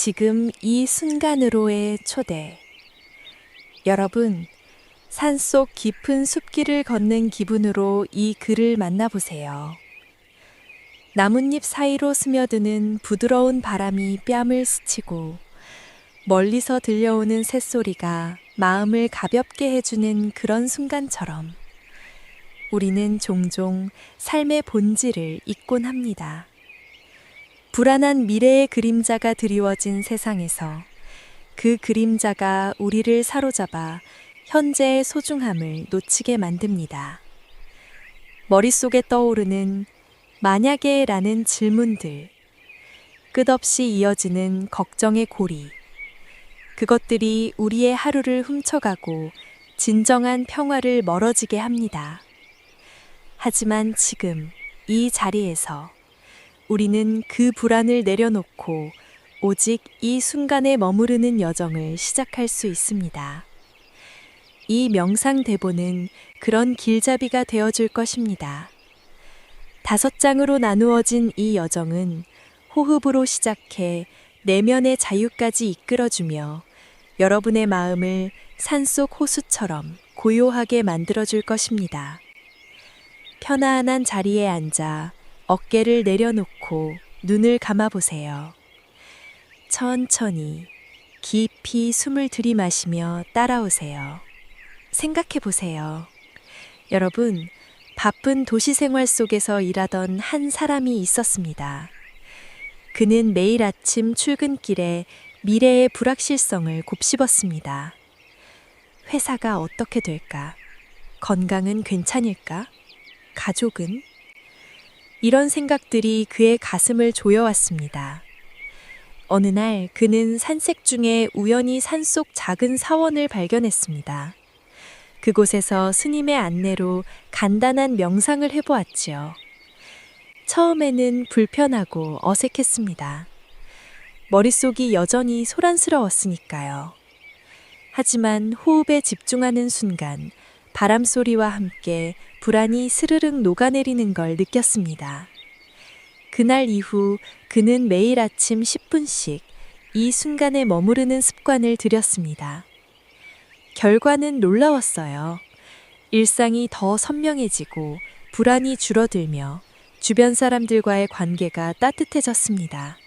지금 이 순간으로의 초대. 여러분, 산속 깊은 숲길을 걷는 기분으로 이 글을 만나보세요. 나뭇잎 사이로 스며드는 부드러운 바람이 뺨을 스치고 멀리서 들려오는 새소리가 마음을 가볍게 해주는 그런 순간처럼 우리는 종종 삶의 본질을 잊곤 합니다. 불안한 미래의 그림자가 드리워진 세상에서 그 그림자가 우리를 사로잡아 현재의 소중함을 놓치게 만듭니다. 머릿속에 떠오르는 만약에 라는 질문들, 끝없이 이어지는 걱정의 고리, 그것들이 우리의 하루를 훔쳐가고 진정한 평화를 멀어지게 합니다. 하지만 지금 이 자리에서 우리는 그 불안을 내려놓고 오직 이 순간에 머무르는 여정을 시작할 수 있습니다. 이 명상 대본은 그런 길잡이가 되어줄 것입니다. 5장으로 나누어진 이 여정은 호흡으로 시작해 내면의 자유까지 이끌어주며 여러분의 마음을 산속 호수처럼 고요하게 만들어줄 것입니다. 편안한 자리에 앉아 어깨를 내려놓고 눈을 감아보세요. 천천히 깊이 숨을 들이마시며 따라오세요. 생각해보세요. 여러분, 바쁜 도시 생활 속에서 일하던 한 사람이 있었습니다. 그는 매일 아침 출근길에 미래의 불확실성을 곱씹었습니다. 회사가 어떻게 될까? 건강은 괜찮을까? 가족은? 이런 생각들이 그의 가슴을 조여왔습니다. 어느 날 그는 산책 중에 우연히 산속 작은 사원을 발견했습니다. 그곳에서 스님의 안내로 간단한 명상을 해보았지요. 처음에는 불편하고 어색했습니다. 머릿속이 여전히 소란스러웠으니까요. 하지만 호흡에 집중하는 순간 바람 소리와 함께 불안이 스르륵 녹아내리는 걸 느꼈습니다. 그날 이후 그는 매일 아침 10분씩 이 순간에 머무르는 습관을 들였습니다. 결과는 놀라웠어요. 일상이 더 선명해지고 불안이 줄어들며 주변 사람들과의 관계가 따뜻해졌습니다.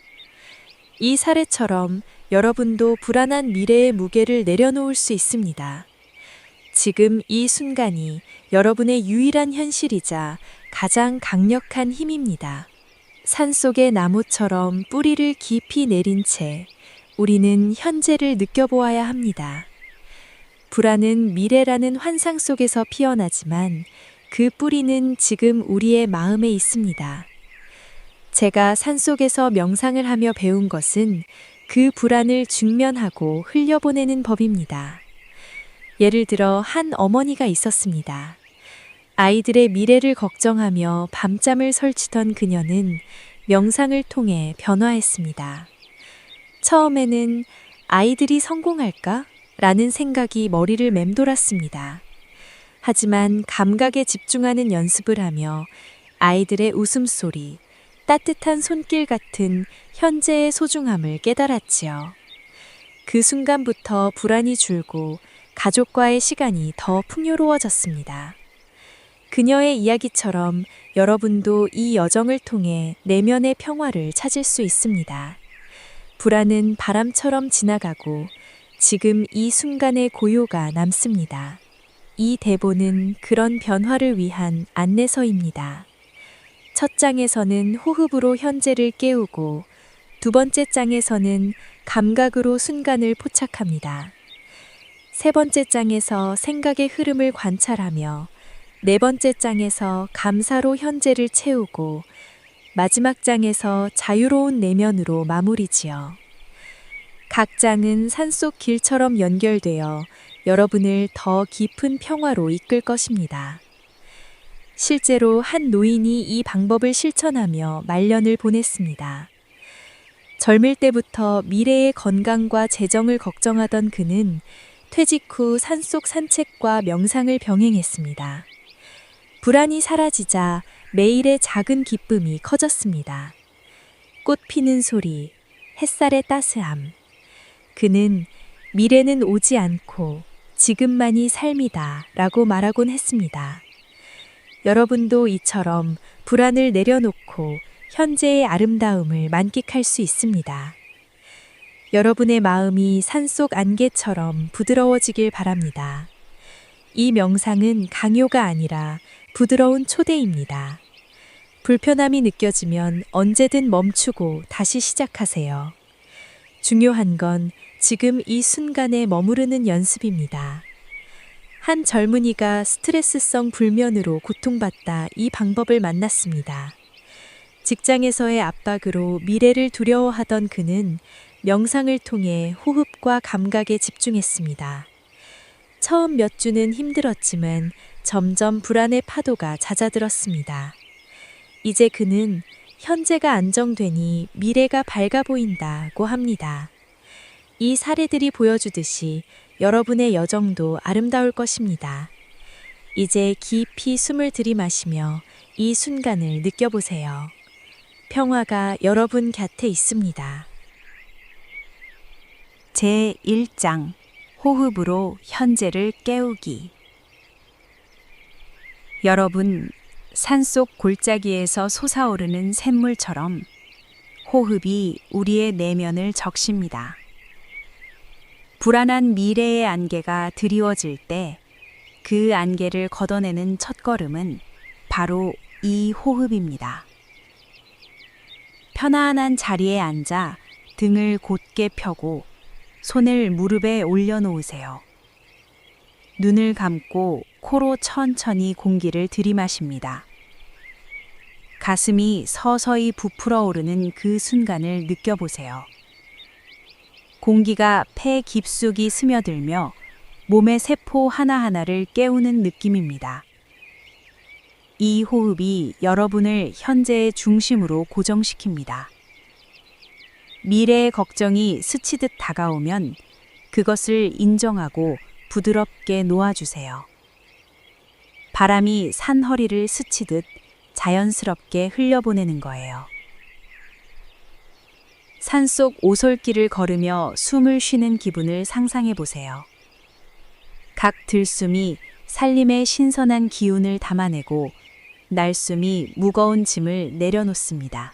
이 사례처럼 여러분도 불안한 미래의 무게를 내려놓을 수 있습니다. 지금 이 순간이 여러분의 유일한 현실이자 가장 강력한 힘입니다. 산속의 나무처럼 뿌리를 깊이 내린 채 우리는 현재를 느껴보아야 합니다. 불안은 미래라는 환상 속에서 피어나지만 그 뿌리는 지금 우리의 마음에 있습니다. 제가 산속에서 명상을 하며 배운 것은 그 불안을 직면하고 흘려보내는 법입니다. 예를 들어 한 어머니가 있었습니다. 아이들의 미래를 걱정하며 밤잠을 설치던 그녀는 명상을 통해 변화했습니다. 처음에는 아이들이 성공할까? 라는 생각이 머리를 맴돌았습니다. 하지만 감각에 집중하는 연습을 하며 아이들의 웃음소리, 따뜻한 손길 같은 현재의 소중함을 깨달았지요. 그 순간부터 불안이 줄고 가족과의 시간이 더 풍요로워졌습니다. 그녀의 이야기처럼 여러분도 이 여정을 통해 내면의 평화를 찾을 수 있습니다. 불안은 바람처럼 지나가고 지금 이 순간의 고요가 남습니다. 이 대본은 그런 변화를 위한 안내서입니다. 첫 장에서는 호흡으로 현재를 깨우고 2번째 장에서는 감각으로 순간을 포착합니다. 3번째 장에서 생각의 흐름을 관찰하며 4번째 장에서 감사로 현재를 채우고 마지막 장에서 자유로운 내면으로 마무리지요. 각 장은 산속 길처럼 연결되어 여러분을 더 깊은 평화로 이끌 것입니다. 실제로 한 노인이 이 방법을 실천하며 말년을 보냈습니다. 젊을 때부터 미래의 건강과 재정을 걱정하던 그는 퇴직 후 산속 산책과 명상을 병행했습니다. 불안이 사라지자 매일의 작은 기쁨이 커졌습니다. 꽃 피는 소리, 햇살의 따스함. 그는 미래는 오지 않고 지금만이 삶이다 라고 말하곤 했습니다. 여러분도 이처럼 불안을 내려놓고 현재의 아름다움을 만끽할 수 있습니다. 여러분의 마음이 산속 안개처럼 부드러워지길 바랍니다. 이 명상은 강요가 아니라 부드러운 초대입니다. 불편함이 느껴지면 언제든 멈추고 다시 시작하세요. 중요한 건 지금 이 순간에 머무르는 연습입니다. 한 젊은이가 스트레스성 불면으로 고통받다 이 방법을 만났습니다. 직장에서의 압박으로 미래를 두려워하던 그는 명상을 통해 호흡과 감각에 집중했습니다. 처음 몇 주는 힘들었지만 점점 불안의 파도가 잦아들었습니다. 이제 그는 현재가 안정되니 미래가 밝아 보인다고 합니다. 이 사례들이 보여주듯이 여러분의 여정도 아름다울 것입니다. 이제 깊이 숨을 들이마시며 이 순간을 느껴보세요. 평화가 여러분 곁에 있습니다. 제1장 호흡으로 현재를 깨우기. 여러분, 산속 골짜기에서 솟아오르는 샘물처럼 호흡이 우리의 내면을 적십니다. 불안한 미래의 안개가 드리워질 때 그 안개를 걷어내는 첫걸음은 바로 이 호흡입니다. 편안한 자리에 앉아 등을 곧게 펴고 손을 무릎에 올려놓으세요. 눈을 감고 코로 천천히 공기를 들이마십니다. 가슴이 서서히 부풀어 오르는 그 순간을 느껴보세요. 공기가 폐 깊숙이 스며들며 몸의 세포 하나하나를 깨우는 느낌입니다. 이 호흡이 여러분을 현재의 중심으로 고정시킵니다. 미래의 걱정이 스치듯 다가오면 그것을 인정하고 부드럽게 놓아주세요. 바람이 산 허리를 스치듯 자연스럽게 흘려보내는 거예요. 산속 오솔길을 걸으며 숨을 쉬는 기분을 상상해 보세요. 각 들숨이 살림의 신선한 기운을 담아내고 날숨이 무거운 짐을 내려놓습니다.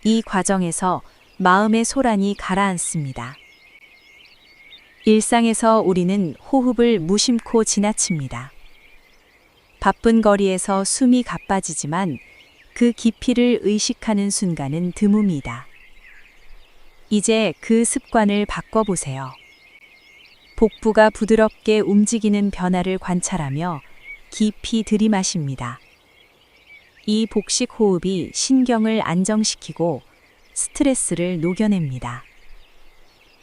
이 과정에서 마음의 소란이 가라앉습니다. 일상에서 우리는 호흡을 무심코 지나칩니다. 바쁜 거리에서 숨이 가빠지지만 그 깊이를 의식하는 순간은 드뭅니다. 이제 그 습관을 바꿔보세요. 복부가 부드럽게 움직이는 변화를 관찰하며 깊이 들이마십니다. 이 복식 호흡이 신경을 안정시키고 스트레스를 녹여냅니다.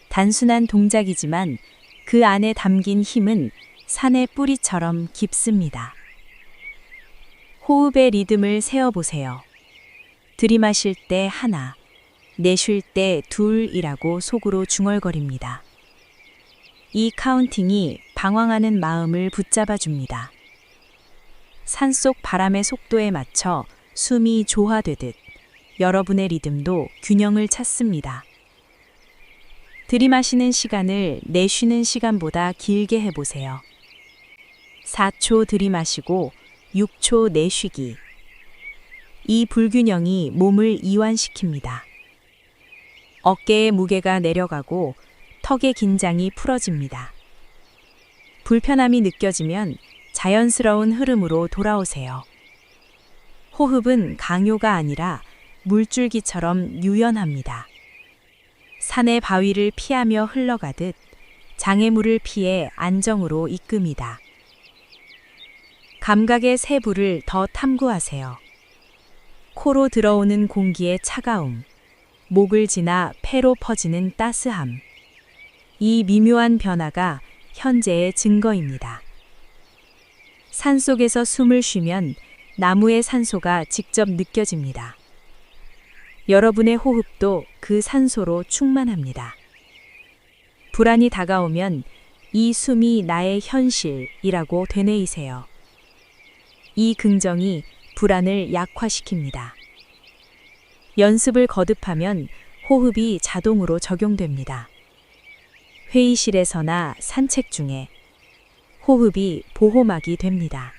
단순한 동작이지만 그 안에 담긴 힘은 산의 뿌리처럼 깊습니다. 호흡의 리듬을 세어보세요. 들이마실 때 하나, 내쉴 때 둘이라고 속으로 중얼거립니다. 이 카운팅이 방황하는 마음을 붙잡아 줍니다. 산속 바람의 속도에 맞춰 숨이 조화되듯 여러분의 리듬도 균형을 찾습니다. 들이마시는 시간을 내쉬는 시간보다 길게 해보세요. 4초 들이마시고 6초 내쉬기. 이 불균형이 몸을 이완시킵니다. 어깨의 무게가 내려가고 턱의 긴장이 풀어집니다. 불편함이 느껴지면 자연스러운 흐름으로 돌아오세요. 호흡은 강요가 아니라 물줄기처럼 유연합니다. 산의 바위를 피하며 흘러가듯 장애물을 피해 안정으로 이끕니다. 감각의 세부를 더 탐구하세요. 코로 들어오는 공기의 차가움, 목을 지나 폐로 퍼지는 따스함. 이 미묘한 변화가 현재의 증거입니다. 산속에서 숨을 쉬면 나무의 산소가 직접 느껴집니다. 여러분의 호흡도 그 산소로 충만합니다. 불안이 다가오면 이 숨이 나의 현실이라고 되뇌이세요. 이 긍정이 불안을 약화시킵니다. 연습을 거듭하면 호흡이 자동으로 적용됩니다. 회의실에서나 산책 중에 호흡이 보호막이 됩니다.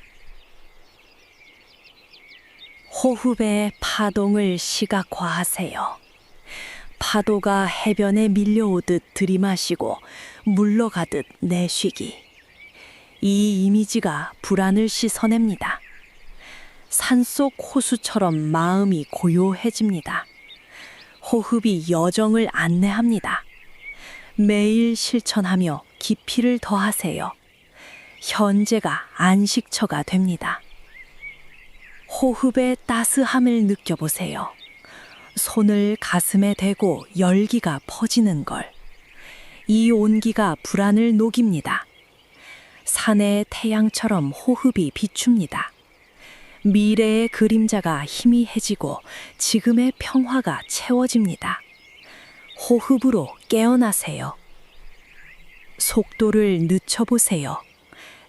호흡의 파동을 시각화하세요. 파도가 해변에 밀려오듯 들이마시고 물러가듯 내쉬기. 이 이미지가 불안을 씻어냅니다. 산속 호수처럼 마음이 고요해집니다. 호흡이 여정을 안내합니다. 매일 실천하며 깊이를 더하세요. 현재가 안식처가 됩니다. 호흡의 따스함을 느껴보세요. 손을 가슴에 대고 열기가 퍼지는 걸. 이 온기가 불안을 녹입니다. 산의 태양처럼 호흡이 비춥니다. 미래의 그림자가 희미해지고 지금의 평화가 채워집니다. 호흡으로 깨어나세요. 속도를 늦춰보세요.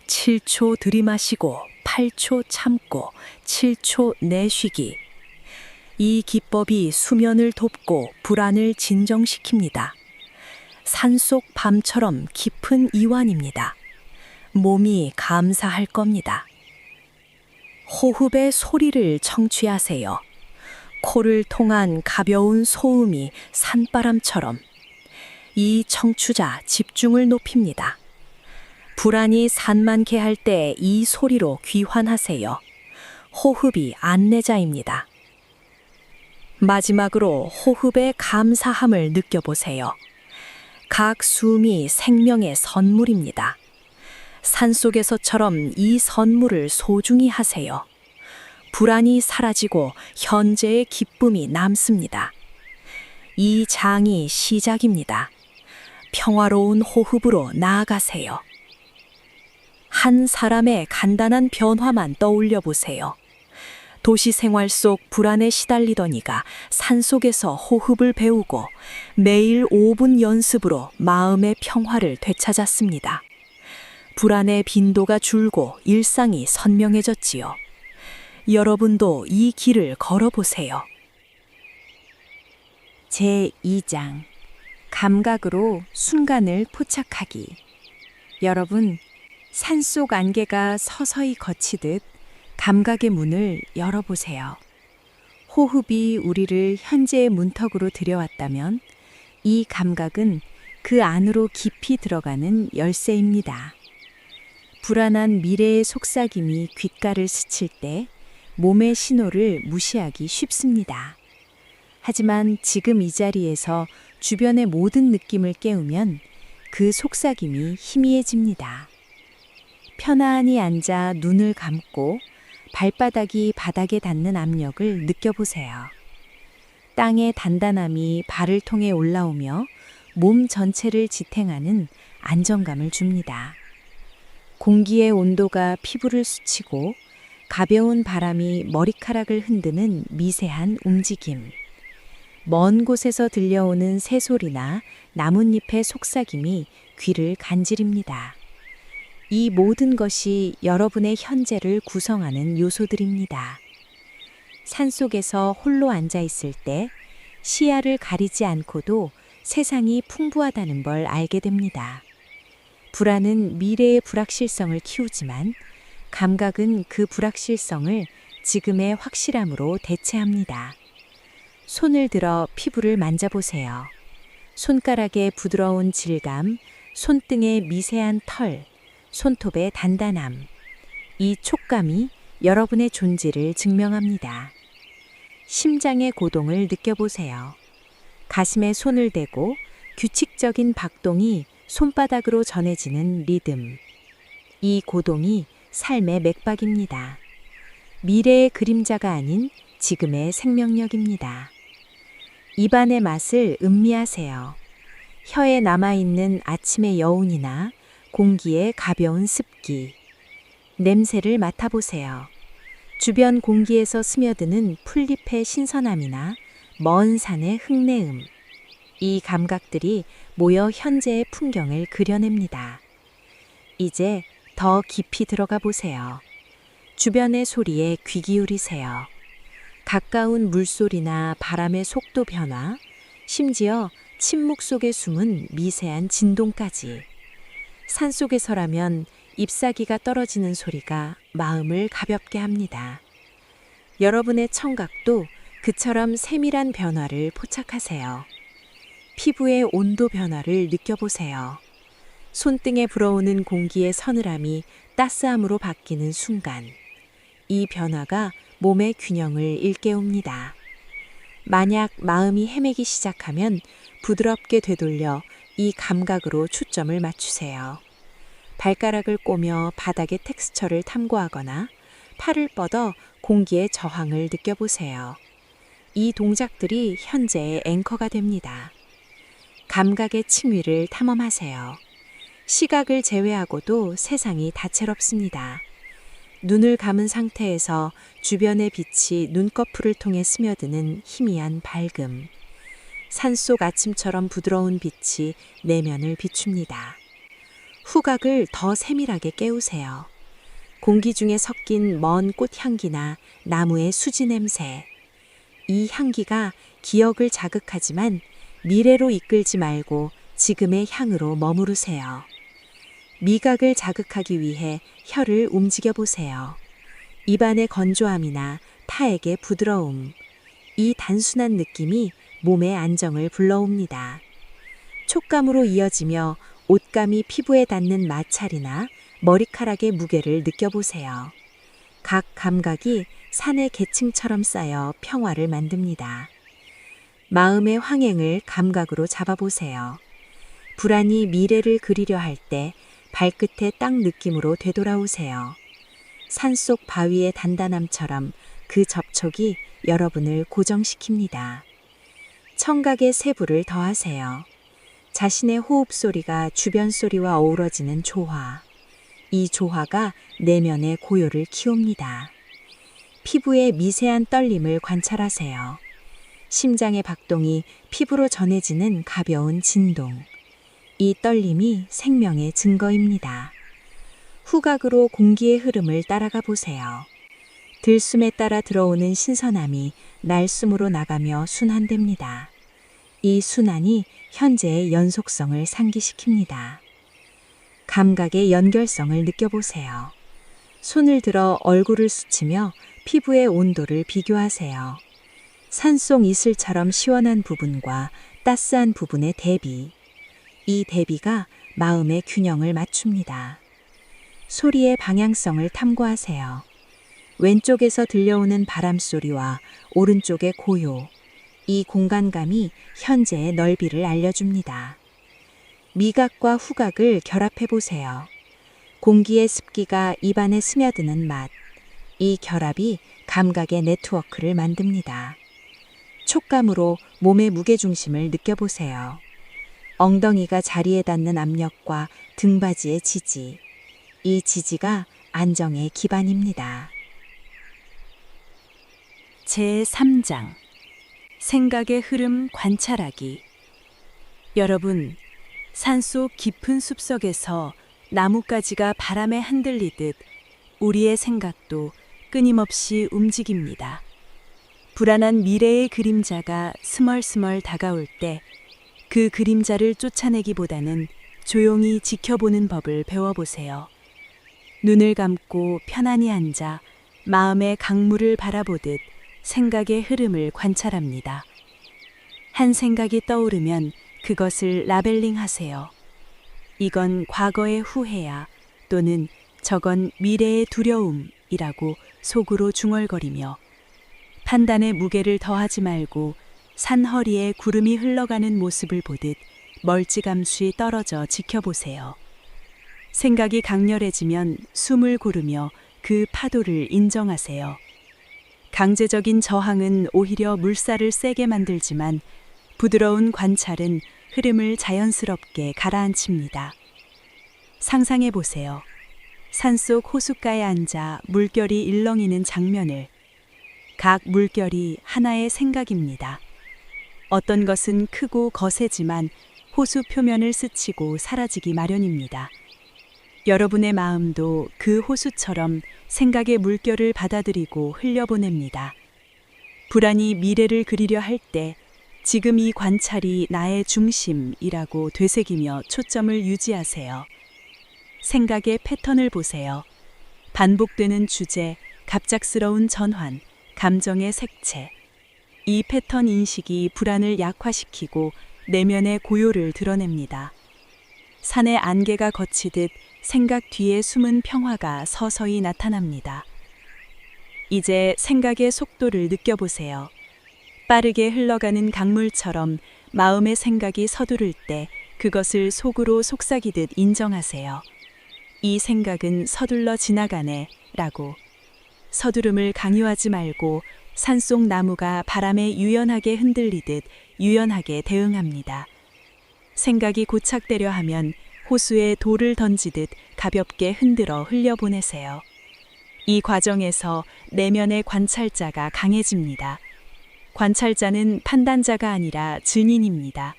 7초 들이마시고 8초 참고 7초 내쉬기. 이 기법이 수면을 돕고 불안을 진정시킵니다. 산속 밤처럼 깊은 이완입니다. 몸이 감사할 겁니다. 호흡의 소리를 청취하세요. 코를 통한 가벼운 소음이 산바람처럼. 이 청취자 집중을 높입니다. 불안이 산만케 할 때 이 소리로 귀환하세요. 호흡이 안내자입니다. 마지막으로 호흡의 감사함을 느껴보세요. 각 숨이 생명의 선물입니다. 산속에서처럼 이 선물을 소중히 하세요. 불안이 사라지고 현재의 기쁨이 남습니다. 이 장이 시작입니다. 평화로운 호흡으로 나아가세요. 한 사람의 간단한 변화만 떠올려 보세요. 도시 생활 속 불안에 시달리던 이가 산속에서 호흡을 배우고 매일 5분 연습으로 마음의 평화를 되찾았습니다. 불안의 빈도가 줄고 일상이 선명해졌지요. 여러분도 이 길을 걸어보세요. 제2장 감각으로 순간을 포착하기. 여러분, 산속 안개가 서서히 걷히듯 감각의 문을 열어보세요. 호흡이 우리를 현재의 문턱으로 들여왔다면 이 감각은 그 안으로 깊이 들어가는 열쇠입니다. 불안한 미래의 속삭임이 귓가를 스칠 때 몸의 신호를 무시하기 쉽습니다. 하지만 지금 이 자리에서 주변의 모든 느낌을 깨우면 그 속삭임이 희미해집니다. 편안히 앉아 눈을 감고 발바닥이 바닥에 닿는 압력을 느껴보세요. 땅의 단단함이 발을 통해 올라오며 몸 전체를 지탱하는 안정감을 줍니다. 공기의 온도가 피부를 스치고 가벼운 바람이 머리카락을 흔드는 미세한 움직임. 먼 곳에서 들려오는 새소리나 나뭇잎의 속삭임이 귀를 간지립니다. 이 모든 것이 여러분의 현재를 구성하는 요소들입니다. 산속에서 홀로 앉아 있을 때 시야를 가리지 않고도 세상이 풍부하다는 걸 알게 됩니다. 불안은 미래의 불확실성을 키우지만 감각은 그 불확실성을 지금의 확실함으로 대체합니다. 손을 들어 피부를 만져보세요. 손가락의 부드러운 질감, 손등의 미세한 털, 손톱의 단단함. 이 촉감이 여러분의 존재를 증명합니다. 심장의 고동을 느껴보세요. 가슴에 손을 대고 규칙적인 박동이 손바닥으로 전해지는 리듬. 이 고동이 삶의 맥박입니다. 미래의 그림자가 아닌 지금의 생명력입니다. 입안의 맛을 음미하세요. 혀에 남아있는 아침의 여운이나 공기의 가벼운 습기. 냄새를 맡아보세요. 주변 공기에서 스며드는 풀잎의 신선함이나 먼 산의 흙내음. 이 감각들이 모여 현재의 풍경을 그려냅니다. 이제 더 깊이 들어가 보세요. 주변의 소리에 귀 기울이세요. 가까운 물소리나 바람의 속도 변화, 심지어 침묵 속에 숨은 미세한 진동까지. 산속에서라면 잎사귀가 떨어지는 소리가 마음을 가볍게 합니다. 여러분의 청각도 그처럼 세밀한 변화를 포착하세요. 피부의 온도 변화를 느껴보세요. 손등에 불어오는 공기의 서늘함이 따스함으로 바뀌는 순간, 이 변화가 몸의 균형을 일깨웁니다. 만약 마음이 헤매기 시작하면 부드럽게 되돌려 이 감각으로 초점을 맞추세요. 발가락을 꼬며 바닥의 텍스처를 탐구하거나 팔을 뻗어 공기의 저항을 느껴보세요. 이 동작들이 현재의 앵커가 됩니다. 감각의 층위를 탐험하세요. 시각을 제외하고도 세상이 다채롭습니다. 눈을 감은 상태에서 주변의 빛이 눈꺼풀을 통해 스며드는 희미한 밝음. 산속 아침처럼 부드러운 빛이 내면을 비춥니다. 후각을 더 세밀하게 깨우세요. 공기 중에 섞인 먼 꽃향기나 나무의 수지 냄새. 이 향기가 기억을 자극하지만 미래로 이끌지 말고 지금의 향으로 머무르세요. 미각을 자극하기 위해 혀를 움직여 보세요. 입안의 건조함이나 타액의 부드러움. 이 단순한 느낌이 몸의 안정을 불러옵니다. 촉감으로 이어지며 옷감이 피부에 닿는 마찰이나 머리카락의 무게를 느껴보세요. 각 감각이 산의 계층처럼 쌓여 평화를 만듭니다. 마음의 황행을 감각으로 잡아보세요. 불안이 미래를 그리려 할 때 발끝의 땅 느낌으로 되돌아오세요. 산속 바위의 단단함처럼 그 접촉이 여러분을 고정시킵니다. 청각의 세부를 더하세요. 자신의 호흡 소리가 주변 소리와 어우러지는 조화. 이 조화가 내면의 고요를 키웁니다. 피부의 미세한 떨림을 관찰하세요. 심장의 박동이 피부로 전해지는 가벼운 진동. 이 떨림이 생명의 증거입니다. 후각으로 공기의 흐름을 따라가 보세요. 들숨에 따라 들어오는 신선함이 날숨으로 나가며 순환됩니다. 이 순환이 현재의 연속성을 상기시킵니다. 감각의 연결성을 느껴보세요. 손을 들어 얼굴을 스치며 피부의 온도를 비교하세요. 산속 이슬처럼 시원한 부분과 따스한 부분의 대비. 이 대비가 마음의 균형을 맞춥니다. 소리의 방향성을 탐구하세요. 왼쪽에서 들려오는 바람소리와 오른쪽의 고요. 이 공간감이 현재의 넓이를 알려줍니다. 미각과 후각을 결합해 보세요. 공기의 습기가 입안에 스며드는 맛. 이 결합이 감각의 네트워크를 만듭니다. 촉감으로 몸의 무게중심을 느껴보세요. 엉덩이가 자리에 닿는 압력과 등받이의 지지. 이 지지가 안정의 기반입니다. 제3장 생각의 흐름 관찰하기. 여러분, 산속 깊은 숲속에서 나뭇가지가 바람에 흔들리듯 우리의 생각도 끊임없이 움직입니다. 불안한 미래의 그림자가 스멀스멀 다가올 때 그 그림자를 쫓아내기보다는 조용히 지켜보는 법을 배워보세요. 눈을 감고 편안히 앉아 마음의 강물을 바라보듯 생각의 흐름을 관찰합니다. 한 생각이 떠오르면 그것을 라벨링하세요. 이건 과거의 후회야 또는 저건 미래의 두려움이라고 속으로 중얼거리며 판단의 무게를 더하지 말고 산 허리에 구름이 흘러가는 모습을 보듯 멀찌감치 떨어져 지켜보세요. 생각이 강렬해지면 숨을 고르며 그 파도를 인정하세요. 강제적인 저항은 오히려 물살을 세게 만들지만 부드러운 관찰은 흐름을 자연스럽게 가라앉힙니다. 상상해 보세요. 산속 호숫가에 앉아 물결이 일렁이는 장면을. 각 물결이 하나의 생각입니다. 어떤 것은 크고 거세지만 호수 표면을 스치고 사라지기 마련입니다. 여러분의 마음도 그 호수처럼 생각의 물결을 받아들이고 흘려보냅니다. 불안이 미래를 그리려 할 때 지금 이 관찰이 나의 중심이라고 되새기며 초점을 유지하세요. 생각의 패턴을 보세요. 반복되는 주제, 갑작스러운 전환, 감정의 색채. 이 패턴 인식이 불안을 약화시키고 내면의 고요를 드러냅니다. 산의 안개가 걷히듯 생각 뒤에 숨은 평화가 서서히 나타납니다. 이제 생각의 속도를 느껴보세요. 빠르게 흘러가는 강물처럼 마음의 생각이 서두를 때 그것을 속으로 속삭이듯 인정하세요. 이 생각은 서둘러 지나가네 라고. 서두름을 강요하지 말고 산속 나무가 바람에 유연하게 흔들리듯 유연하게 대응합니다. 생각이 고착되려 하면 호수에 돌을 던지듯 가볍게 흔들어 흘려보내세요. 이 과정에서 내면의 관찰자가 강해집니다. 관찰자는 판단자가 아니라 증인입니다.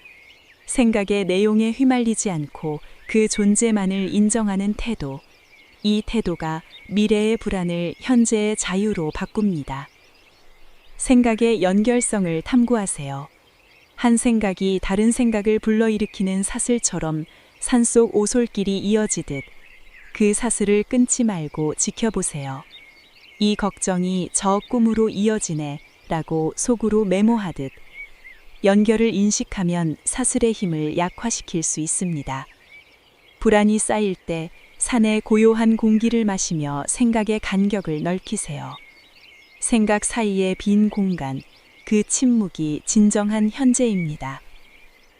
생각의 내용에 휘말리지 않고 그 존재만을 인정하는 태도. 이 태도가 미래의 불안을 현재의 자유로 바꿉니다. 생각의 연결성을 탐구하세요. 한 생각이 다른 생각을 불러일으키는 사슬처럼 산속 오솔길이 이어지듯 그 사슬을 끊지 말고 지켜보세요. 이 걱정이 저 꿈으로 이어지네 라고 속으로 메모하듯 연결을 인식하면 사슬의 힘을 약화시킬 수 있습니다. 불안이 쌓일 때 산의 고요한 공기를 마시며 생각의 간격을 넓히세요. 생각 사이의 빈 공간, 그 침묵이 진정한 현재입니다.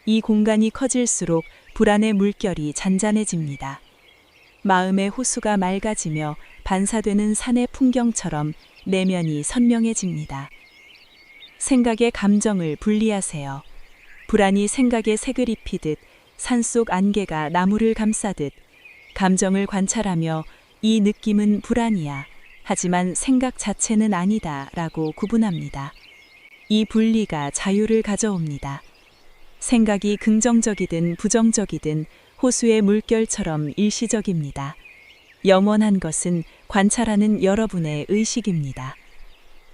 이 공간이 커질수록 불안의 물결이 잔잔해집니다. 마음의 호수가 맑아지며 반사되는 산의 풍경처럼 내면이 선명해집니다. 생각의 감정을 분리하세요. 불안이 생각에 색을 입히듯 산속 안개가 나무를 감싸듯 감정을 관찰하며 이 느낌은 불안이야. 하지만 생각 자체는 아니다 라고 구분합니다. 이 분리가 자유를 가져옵니다. 생각이 긍정적이든 부정적이든 호수의 물결처럼 일시적입니다. 영원한 것은 관찰하는 여러분의 의식입니다.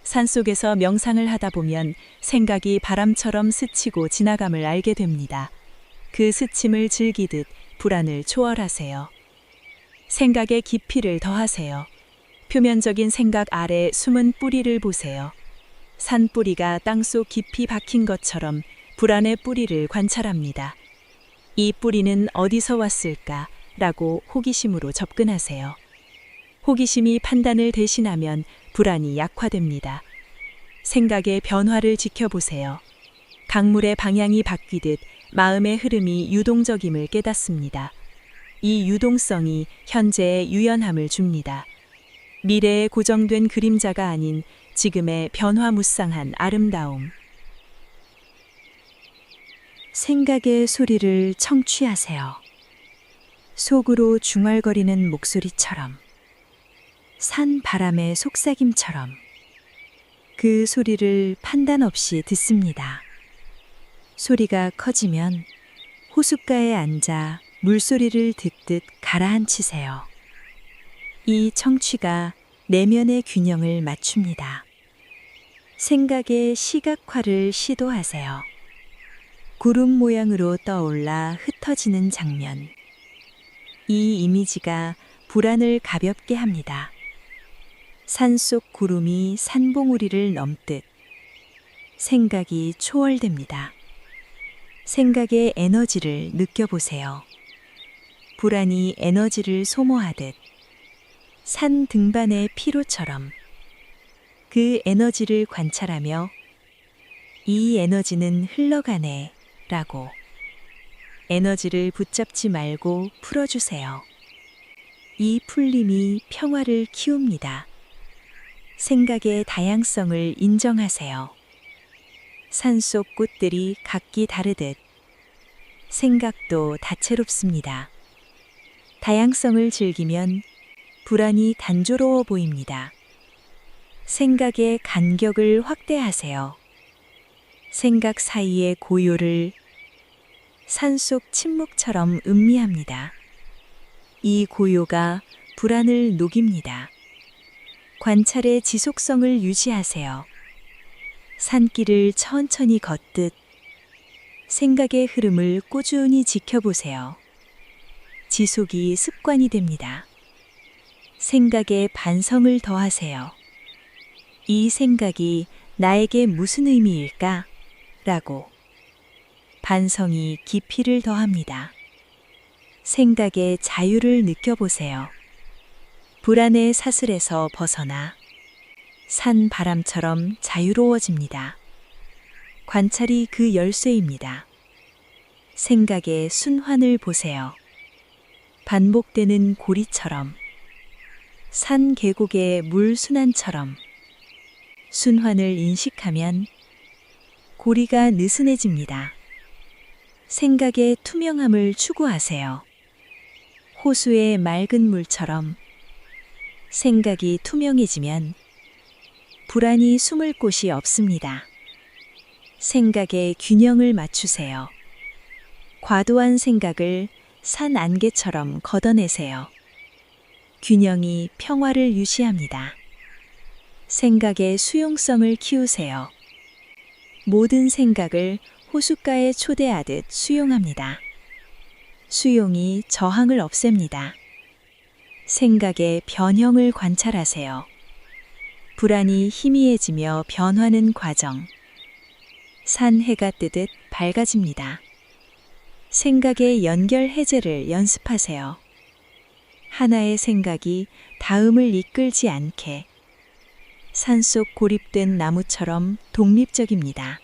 산속에서 명상을 하다 보면 생각이 바람처럼 스치고 지나감을 알게 됩니다. 그 스침을 즐기듯 불안을 초월하세요. 생각의 깊이를 더하세요. 표면적인 생각 아래 숨은 뿌리를 보세요. 산뿌리가 땅속 깊이 박힌 것처럼 불안의 뿌리를 관찰합니다. 이 뿌리는 어디서 왔을까? 라고 호기심으로 접근하세요. 호기심이 판단을 대신하면 불안이 약화됩니다. 생각의 변화를 지켜보세요. 강물의 방향이 바뀌듯 마음의 흐름이 유동적임을 깨닫습니다. 이 유동성이 현재의 유연함을 줍니다. 미래의 고정된 그림자가 아닌 지금의 변화무쌍한 아름다움. 생각의 소리를 청취하세요. 속으로 중얼거리는 목소리처럼, 산 바람의 속삭임처럼 그 소리를 판단 없이 듣습니다. 소리가 커지면 호숫가에 앉아 물소리를 듣듯 가라앉히세요. 이 청취가 내면의 균형을 맞춥니다. 생각의 시각화를 시도하세요. 구름 모양으로 떠올라 흩어지는 장면. 이 이미지가 불안을 가볍게 합니다. 산속 구름이 산봉우리를 넘듯 생각이 초월됩니다. 생각의 에너지를 느껴보세요. 불안이 에너지를 소모하듯 산 등반의 피로처럼 그 에너지를 관찰하며 이 에너지는 흘러가네 라고 에너지를 붙잡지 말고 풀어주세요. 이 풀림이 평화를 키웁니다. 생각의 다양성을 인정하세요. 산속 꽃들이 각기 다르듯 생각도 다채롭습니다. 다양성을 즐기면 불안이 단조로워 보입니다. 생각의 간격을 확대하세요. 생각 사이의 고요를 산속 침묵처럼 음미합니다. 이 고요가 불안을 녹입니다. 관찰의 지속성을 유지하세요. 산길을 천천히 걷듯 생각의 흐름을 꾸준히 지켜보세요. 지속이 습관이 됩니다. 생각에 반성을 더하세요. 이 생각이 나에게 무슨 의미일까? 라고. 반성이 깊이를 더합니다. 생각의 자유를 느껴보세요. 불안의 사슬에서 벗어나 산 바람처럼 자유로워집니다. 관찰이 그 열쇠입니다. 생각의 순환을 보세요. 반복되는 고리처럼, 산 계곡의 물 순환처럼 순환을 인식하면 고리가 느슨해집니다. 생각의 투명함을 추구하세요. 호수의 맑은 물처럼 생각이 투명해지면 불안이 숨을 곳이 없습니다. 생각의 균형을 맞추세요. 과도한 생각을 산 안개처럼 걷어내세요. 균형이 평화를 유지합니다. 생각의 수용성을 키우세요. 모든 생각을 호숫가에 초대하듯 수용합니다. 수용이 저항을 없앱니다. 생각의 변형을 관찰하세요. 불안이 희미해지며 변화하는 과정. 산 해가 뜨듯 밝아집니다. 생각의 연결 해제를 연습하세요. 하나의 생각이 다음을 이끌지 않게 산속 고립된 나무처럼 독립적입니다.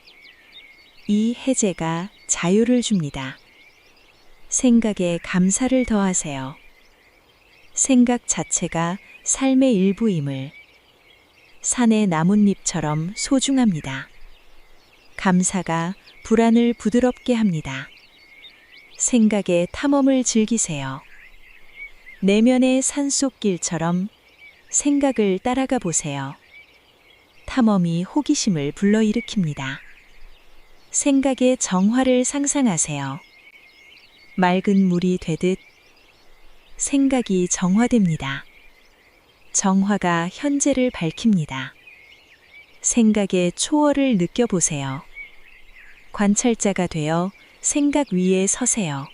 이 해제가 자유를 줍니다. 생각에 감사를 더하세요. 생각 자체가 삶의 일부임을, 산의 나뭇잎처럼 소중합니다. 감사가 불안을 부드럽게 합니다. 생각의 탐험을 즐기세요. 내면의 산속길처럼 생각을 따라가 보세요. 탐험이 호기심을 불러일으킵니다. 생각의 정화를 상상하세요. 맑은 물이 되듯 생각이 정화됩니다. 정화가 현재를 밝힙니다. 생각의 초월을 느껴보세요. 관찰자가 되어 생각 위에 서세요.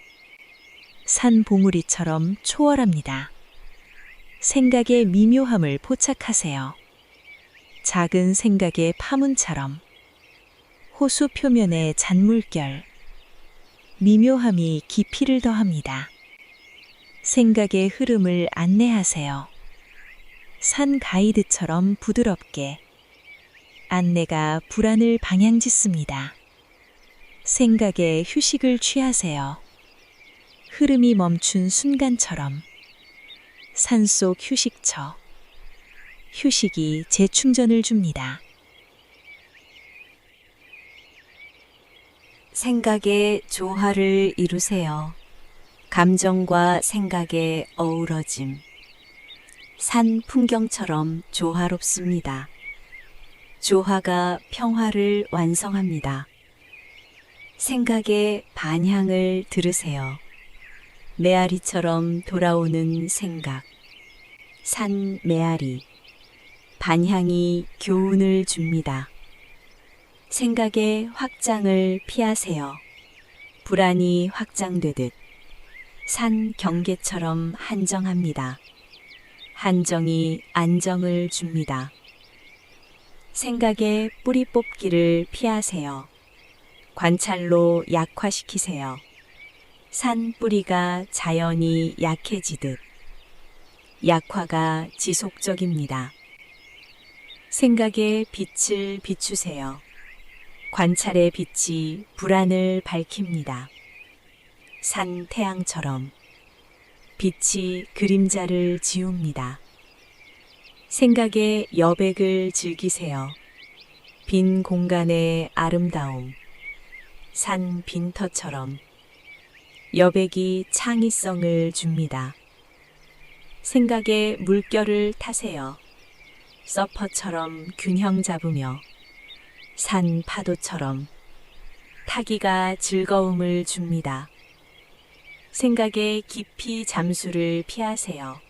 산 봉우리처럼 초월합니다. 생각의 미묘함을 포착하세요. 작은 생각의 파문처럼 호수 표면의 잔물결. 미묘함이 깊이를 더합니다. 생각의 흐름을 안내하세요. 산 가이드처럼 부드럽게. 안내가 불안을 방향짓습니다. 생각에 휴식을 취하세요. 흐름이 멈춘 순간처럼. 산속 휴식처. 휴식이 재충전을 줍니다. 생각의 조화를 이루세요. 감정과 생각의 어우러짐. 산 풍경처럼 조화롭습니다. 조화가 평화를 완성합니다. 생각의 반향을 들으세요. 메아리처럼 돌아오는 생각. 산 메아리. 반향이 교훈을 줍니다. 생각의 확장을 피하세요. 불안이 확장되듯 산 경계처럼 한정합니다. 한정이 안정을 줍니다. 생각의 뿌리 뽑기를 피하세요. 관찰로 약화시키세요. 산 뿌리가 자연히 약해지듯 약화가 지속적입니다. 생각의 빛을 비추세요. 관찰의 빛이 불안을 밝힙니다. 산 태양처럼 빛이 그림자를 지웁니다. 생각의 여백을 즐기세요. 빈 공간의 아름다움. 산 빈터처럼 여백이 창의성을 줍니다. 생각의 물결을 타세요. 서퍼처럼 균형 잡으며 산 파도처럼 타기가 즐거움을 줍니다. 생각의 깊이 잠수를 피하세요.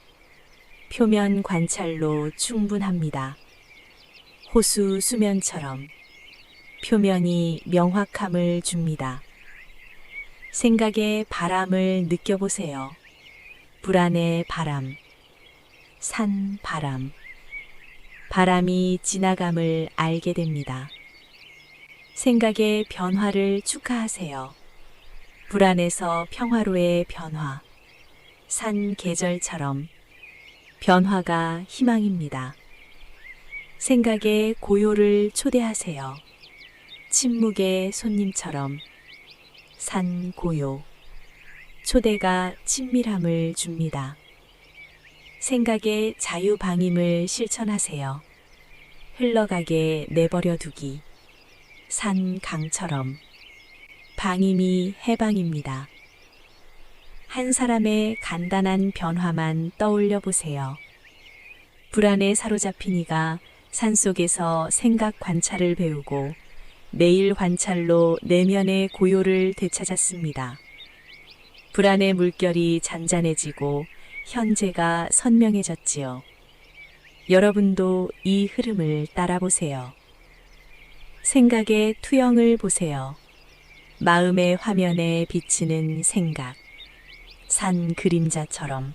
표면 관찰로 충분합니다. 호수 수면처럼 표면이 명확함을 줍니다. 생각의 바람을 느껴보세요. 불안의 바람, 산 바람. 바람이 지나감을 알게 됩니다. 생각의 변화를 축하하세요. 불안에서 평화로의 변화, 산 계절처럼 변화가 희망입니다. 생각의 고요를 초대하세요. 침묵의 손님처럼 산 고요, 초대가 친밀함을 줍니다. 생각의 자유방임을 실천하세요. 흘러가게 내버려 두기, 산 강처럼 방임이 해방입니다. 한 사람의 간단한 변화만 떠올려 보세요. 불안에 사로잡힌 이가 산속에서 생각 관찰을 배우고 내일 관찰로 내면의 고요를 되찾았습니다. 불안의 물결이 잔잔해지고 현재가 선명해졌지요. 여러분도 이 흐름을 따라보세요. 생각의 투영을 보세요. 마음의 화면에 비치는 생각, 산 그림자처럼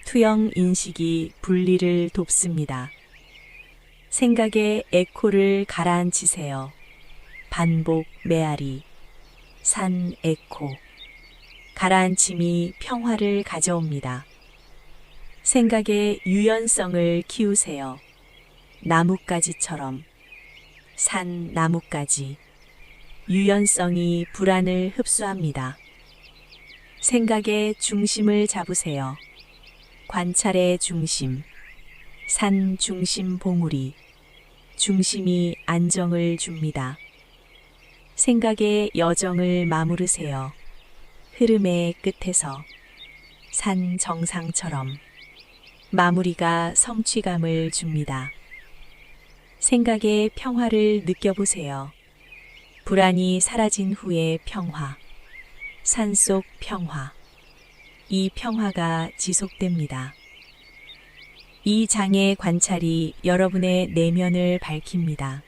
투영 인식이 분리를 돕습니다. 생각의 에코를 가라앉히세요. 반복 메아리, 산 에코. 가라앉힘이 평화를 가져옵니다. 생각의 유연성을 키우세요. 나뭇가지처럼, 산 나뭇가지. 유연성이 불안을 흡수합니다. 생각의 중심을 잡으세요. 관찰의 중심, 산 중심 봉우리. 중심이 안정을 줍니다. 생각의 여정을 마무르세요. 흐름의 끝에서, 산 정상처럼. 마무리가 성취감을 줍니다. 생각의 평화를 느껴보세요. 불안이 사라진 후의 평화, 산속 평화. 이 평화가 지속됩니다. 이 장의 관찰이 여러분의 내면을 밝힙니다.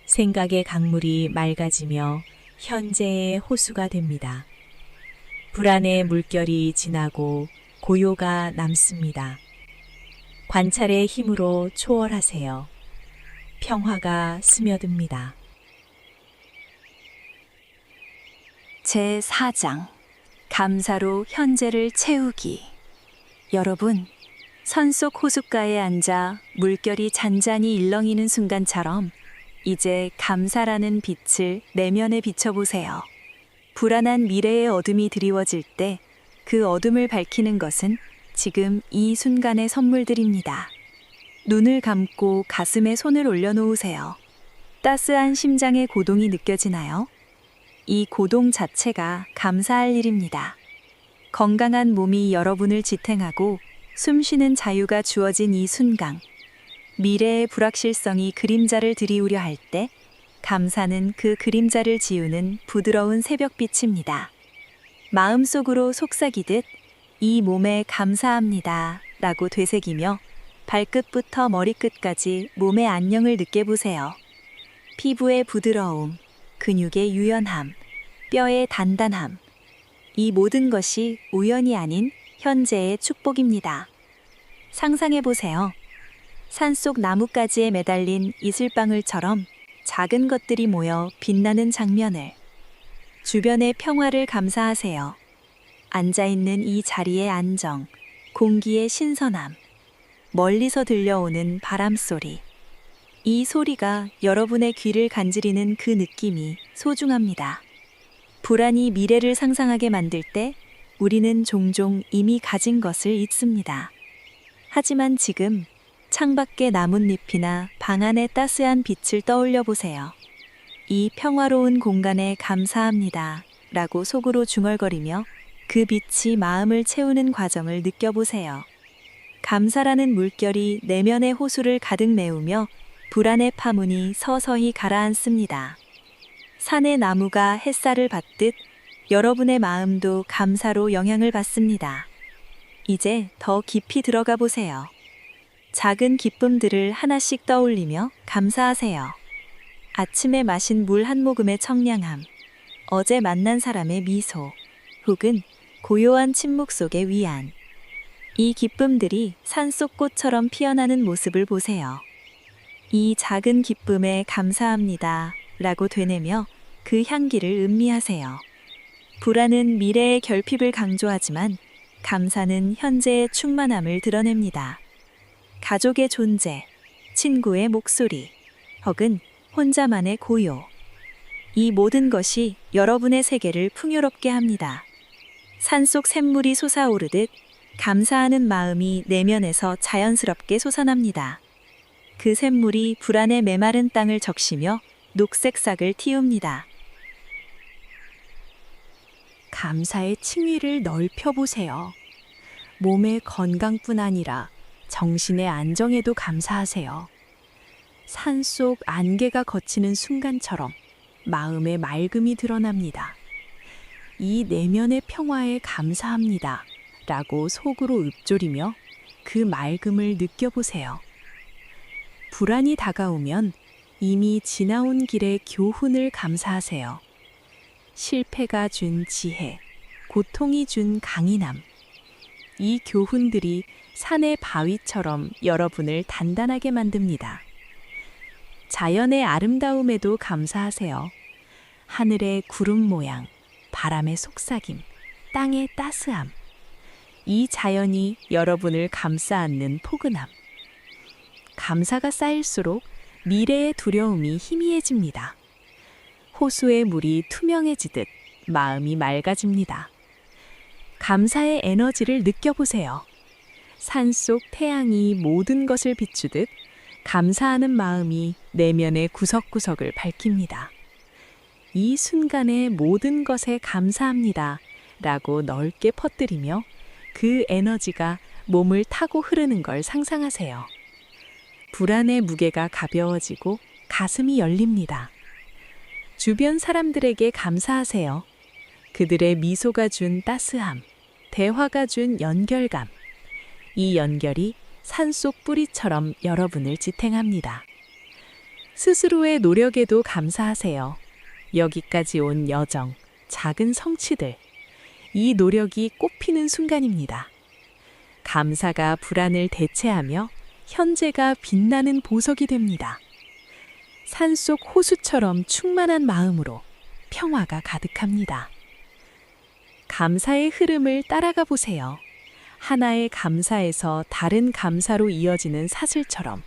생각의 강물이 맑아지며 현재의 호수가 됩니다. 불안의 물결이 지나고 고요가 남습니다. 관찰의 힘으로 초월하세요. 평화가 스며듭니다. 제4장 감사로 현재를 채우기. 여러분, 산속 호숫가에 앉아 물결이 잔잔히 일렁이는 순간처럼 이제 감사라는 빛을 내면에 비춰보세요. 불안한 미래의 어둠이 드리워질 때 그 어둠을 밝히는 것은 지금 이 순간의 선물들입니다. 눈을 감고 가슴에 손을 올려놓으세요. 따스한 심장의 고동이 느껴지나요? 이 고동 자체가 감사할 일입니다. 건강한 몸이 여러분을 지탱하고 숨쉬는 자유가 주어진 이 순간, 미래의 불확실성이 그림자를 들이우려 할 때 감사는 그 그림자를 지우는 부드러운 새벽빛입니다. 마음속으로 속삭이듯 이 몸에 감사합니다 라고 되새기며 발끝부터 머리끝까지 몸의 안녕을 느껴보세요. 피부의 부드러움, 근육의 유연함, 뼈의 단단함. 이 모든 것이 우연이 아닌 현재의 축복입니다. 상상해보세요. 산속 나뭇가지에 매달린 이슬방울처럼 작은 것들이 모여 빛나는 장면을. 주변의 평화를 감사하세요. 앉아있는 이 자리의 안정, 공기의 신선함, 멀리서 들려오는 바람소리. 이 소리가 여러분의 귀를 간지리는 그 느낌이 소중합니다. 불안이 미래를 상상하게 만들 때 우리는 종종 이미 가진 것을 잊습니다. 하지만 지금 창밖의 나뭇잎이나 방 안의 따스한 빛을 떠올려 보세요. 이 평화로운 공간에 감사합니다 라고 속으로 중얼거리며 그 빛이 마음을 채우는 과정을 느껴보세요. 감사라는 물결이 내면의 호수를 가득 메우며 불안의 파문이 서서히 가라앉습니다. 산의 나무가 햇살을 받듯 여러분의 마음도 감사로 영향을 받습니다. 이제 더 깊이 들어가 보세요. 작은 기쁨들을 하나씩 떠올리며 감사하세요. 아침에 마신 물 한 모금의 청량함, 어제 만난 사람의 미소, 혹은 고요한 침묵 속의 위안. 이 기쁨들이 산속 꽃처럼 피어나는 모습을 보세요. 이 작은 기쁨에 감사합니다 라고 되뇌며 그 향기를 음미하세요. 불안은 미래의 결핍을 강조하지만 감사는 현재의 충만함을 드러냅니다. 가족의 존재, 친구의 목소리, 혹은 혼자만의 고요. 이 모든 것이 여러분의 세계를 풍요롭게 합니다. 산속 샘물이 솟아오르듯 감사하는 마음이 내면에서 자연스럽게 솟아납니다. 그 샘물이 불안의 메마른 땅을 적시며 녹색 싹을 틔웁니다. 감사의 층위를 넓혀보세요. 몸의 건강뿐 아니라 정신의 안정에도 감사하세요. 산속 안개가 걷히는 순간처럼 마음의 맑음이 드러납니다. 이 내면의 평화에 감사합니다 라고 속으로 읊조리며 그 맑음을 느껴보세요. 불안이 다가오면 이미 지나온 길의 교훈을 감사하세요. 실패가 준 지혜, 고통이 준 강인함. 이 교훈들이 산의 바위처럼 여러분을 단단하게 만듭니다. 자연의 아름다움에도 감사하세요. 하늘의 구름 모양, 바람의 속삭임, 땅의 따스함. 이 자연이 여러분을 감싸 안는 포근함. 감사가 쌓일수록 미래의 두려움이 희미해집니다. 호수의 물이 투명해지듯 마음이 맑아집니다. 감사의 에너지를 느껴보세요. 산속 태양이 모든 것을 비추듯 감사하는 마음이 내면의 구석구석을 밝힙니다. 이 순간의 모든 것에 감사합니다 라고 넓게 퍼뜨리며 그 에너지가 몸을 타고 흐르는 걸 상상하세요. 불안의 무게가 가벼워지고 가슴이 열립니다. 주변 사람들에게 감사하세요. 그들의 미소가 준 따스함, 대화가 준 연결감. 이 연결이 산속 뿌리처럼 여러분을 지탱합니다. 스스로의 노력에도 감사하세요. 여기까지 온 여정, 작은 성취들. 이 노력이 꽃피는 순간입니다. 감사가 불안을 대체하며 현재가 빛나는 보석이 됩니다. 산속 호수처럼 충만한 마음으로 평화가 가득합니다. 감사의 흐름을 따라가 보세요. 하나의 감사에서 다른 감사로 이어지는 사슬처럼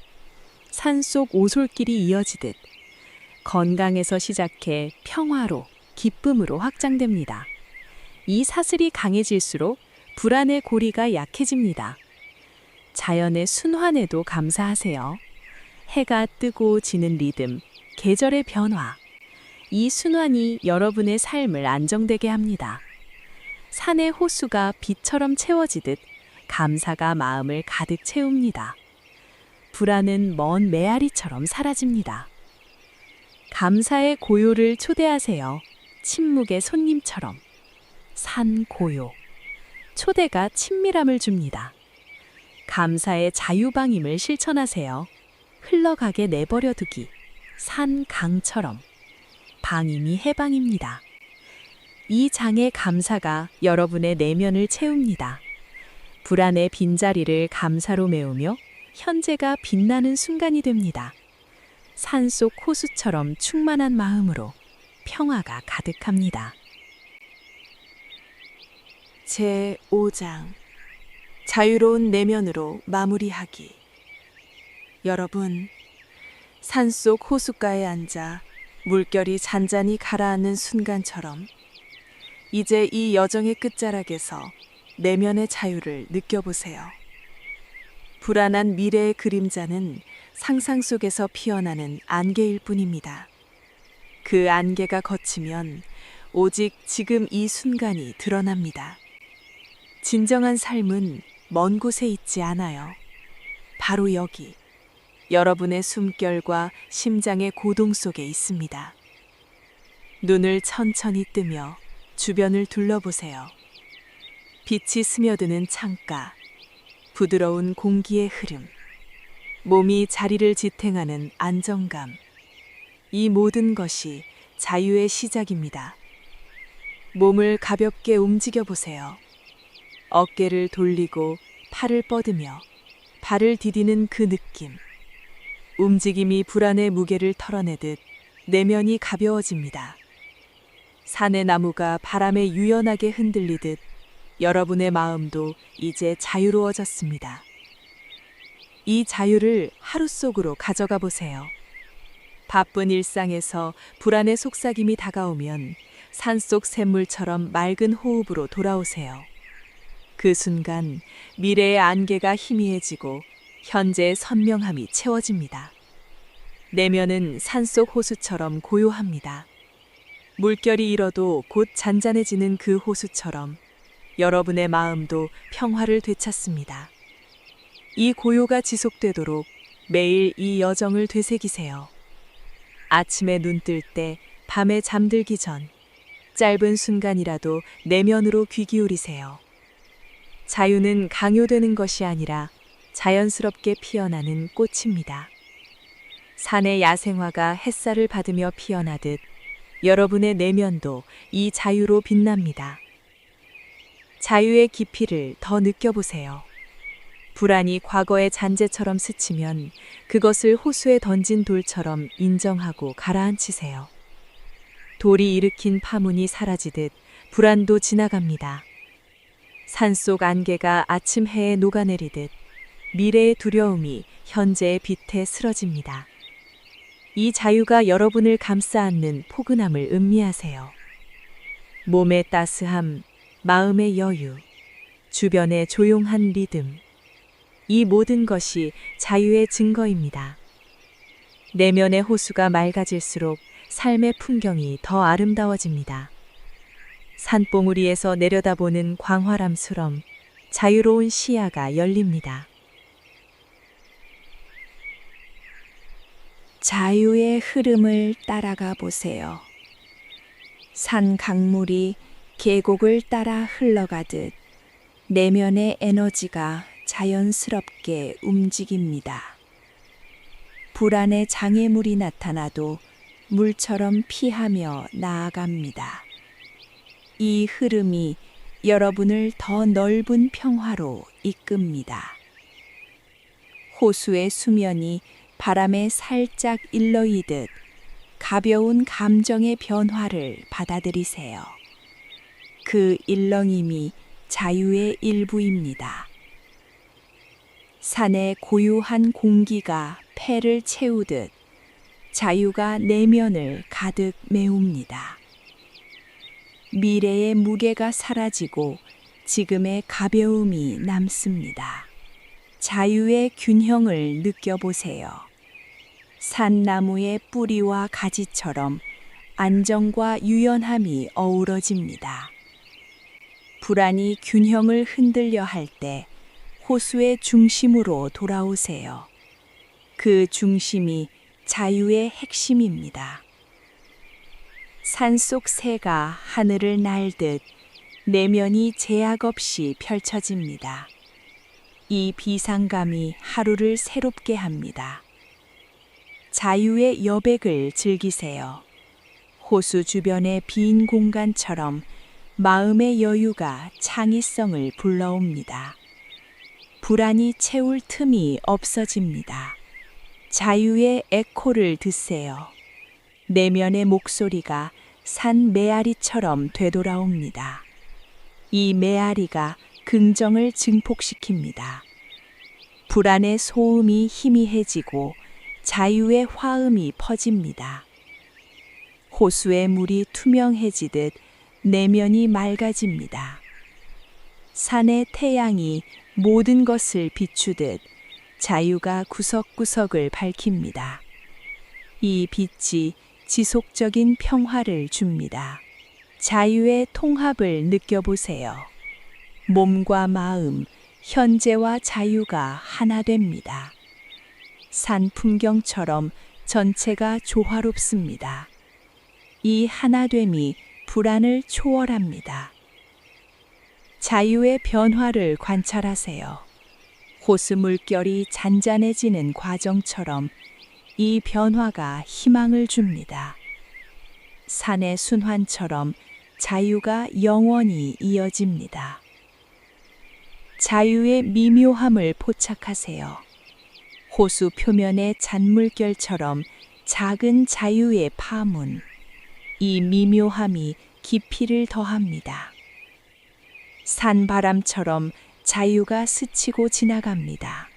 산속 오솔길이 이어지듯 건강에서 시작해 평화로, 기쁨으로 확장됩니다. 이 사슬이 강해질수록 불안의 고리가 약해집니다. 자연의 순환에도 감사하세요. 해가 뜨고 지는 리듬, 계절의 변화. 이 순환이 여러분의 삶을 안정되게 합니다. 산의 호수가 빛처럼 채워지듯 감사가 마음을 가득 채웁니다. 불안은 먼 메아리처럼 사라집니다. 감사의 고요를 초대하세요. 침묵의 손님처럼. 산 고요. 초대가 친밀함을 줍니다. 감사의 자유방임을 실천하세요. 흘러가게 내버려 두기. 산 강처럼. 방임이 해방입니다. 이 장의 감사가 여러분의 내면을 채웁니다. 불안의 빈자리를 감사로 메우며 현재가 빛나는 순간이 됩니다. 산속 호수처럼 충만한 마음으로 평화가 가득합니다. 제5장 자유로운 내면으로 마무리하기. 여러분, 산속 호숫가에 앉아 물결이 잔잔히 가라앉는 순간처럼 이제 이 여정의 끝자락에서 내면의 자유를 느껴보세요. 불안한 미래의 그림자는 상상 속에서 피어나는 안개일 뿐입니다. 그 안개가 걷히면 오직 지금 이 순간이 드러납니다. 진정한 삶은 먼 곳에 있지 않아요. 바로 여기, 여러분의 숨결과 심장의 고동 속에 있습니다. 눈을 천천히 뜨며 주변을 둘러보세요. 빛이 스며드는 창가, 부드러운 공기의 흐름, 몸이 자리를 지탱하는 안정감. 이 모든 것이 자유의 시작입니다. 몸을 가볍게 움직여 보세요. 어깨를 돌리고 팔을 뻗으며 발을 디디는 그 느낌. 움직임이 불안의 무게를 털어내듯 내면이 가벼워집니다. 산의 나무가 바람에 유연하게 흔들리듯 여러분의 마음도 이제 자유로워졌습니다. 이 자유를 하루 속으로 가져가 보세요. 바쁜 일상에서 불안의 속삭임이 다가오면 산속 샘물처럼 맑은 호흡으로 돌아오세요. 그 순간 미래의 안개가 희미해지고 현재의 선명함이 채워집니다. 내면은 산속 호수처럼 고요합니다. 물결이 일어도 곧 잔잔해지는 그 호수처럼 여러분의 마음도 평화를 되찾습니다. 이 고요가 지속되도록 매일 이 여정을 되새기세요. 아침에 눈 뜰 때, 밤에 잠들기 전, 짧은 순간이라도 내면으로 귀 기울이세요. 자유는 강요되는 것이 아니라 자연스럽게 피어나는 꽃입니다. 산의 야생화가 햇살을 받으며 피어나듯 여러분의 내면도 이 자유로 빛납니다. 자유의 깊이를 더 느껴보세요. 불안이 과거의 잔재처럼 스치면 그것을 호수에 던진 돌처럼 인정하고 가라앉히세요. 돌이 일으킨 파문이 사라지듯 불안도 지나갑니다. 산속 안개가 아침 해에 녹아내리듯 미래의 두려움이 현재의 빛에 쓰러집니다. 이 자유가 여러분을 감싸 안는 포근함을 음미하세요. 몸의 따스함, 마음의 여유, 주변의 조용한 리듬, 이 모든 것이 자유의 증거입니다. 내면의 호수가 맑아질수록 삶의 풍경이 더 아름다워집니다. 산봉우리에서 내려다보는 광활함스럼 자유로운 시야가 열립니다. 자유의 흐름을 따라가 보세요. 산 강물이 계곡을 따라 흘러가듯 내면의 에너지가 자연스럽게 움직입니다. 불안의 장애물이 나타나도 물처럼 피하며 나아갑니다. 이 흐름이 여러분을 더 넓은 평화로 이끕니다. 호수의 수면이 바람에 살짝 일렁이듯 가벼운 감정의 변화를 받아들이세요. 그 일렁임이 자유의 일부입니다. 산의 고요한 공기가 폐를 채우듯 자유가 내면을 가득 메웁니다. 미래의 무게가 사라지고 지금의 가벼움이 남습니다. 자유의 균형을 느껴보세요. 산나무의 뿌리와 가지처럼 안정과 유연함이 어우러집니다. 불안이 균형을 흔들려 할 때 호수의 중심으로 돌아오세요. 그 중심이 자유의 핵심입니다. 산속 새가 하늘을 날듯 내면이 제약 없이 펼쳐집니다. 이 비상감이 하루를 새롭게 합니다. 자유의 여백을 즐기세요. 호수 주변의 빈 공간처럼 마음의 여유가 창의성을 불러옵니다. 불안이 채울 틈이 없어집니다. 자유의 에코를 듣세요. 내면의 목소리가 산 메아리처럼 되돌아옵니다. 이 메아리가 긍정을 증폭시킵니다. 불안의 소음이 희미해지고 자유의 화음이 퍼집니다. 호수의 물이 투명해지듯 내면이 맑아집니다. 산의 태양이 모든 것을 비추듯 자유가 구석구석을 밝힙니다. 이 빛이 지속적인 평화를 줍니다. 자유의 통합을 느껴보세요. 몸과 마음, 현재와 자유가 하나 됩니다. 산 풍경처럼 전체가 조화롭습니다. 이 하나됨이 불안을 초월합니다. 자유의 변화를 관찰하세요. 호수 물결이 잔잔해지는 과정처럼 이 변화가 희망을 줍니다. 산의 순환처럼 자유가 영원히 이어집니다. 자유의 미묘함을 포착하세요. 호수 표면의 잔물결처럼 작은 자유의 파문. 이 미묘함이 깊이를 더합니다. 산바람처럼 자유가 스치고 지나갑니다.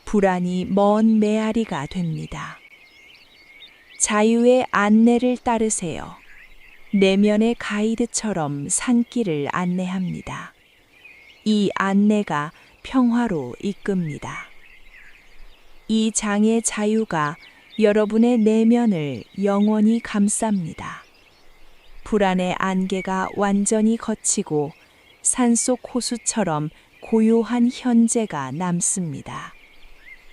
불안이 먼 메아리가 됩니다. 자유의 안내를 따르세요. 내면의 가이드처럼 산길을 안내합니다. 이 안내가 평화로 이끕니다. 이 장의 자유가 여러분의 내면을 영원히 감쌉니다. 불안의 안개가 완전히 걷히고 산속 호수처럼 고요한 현재가 남습니다.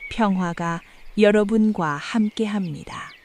평화가 여러분과 함께합니다.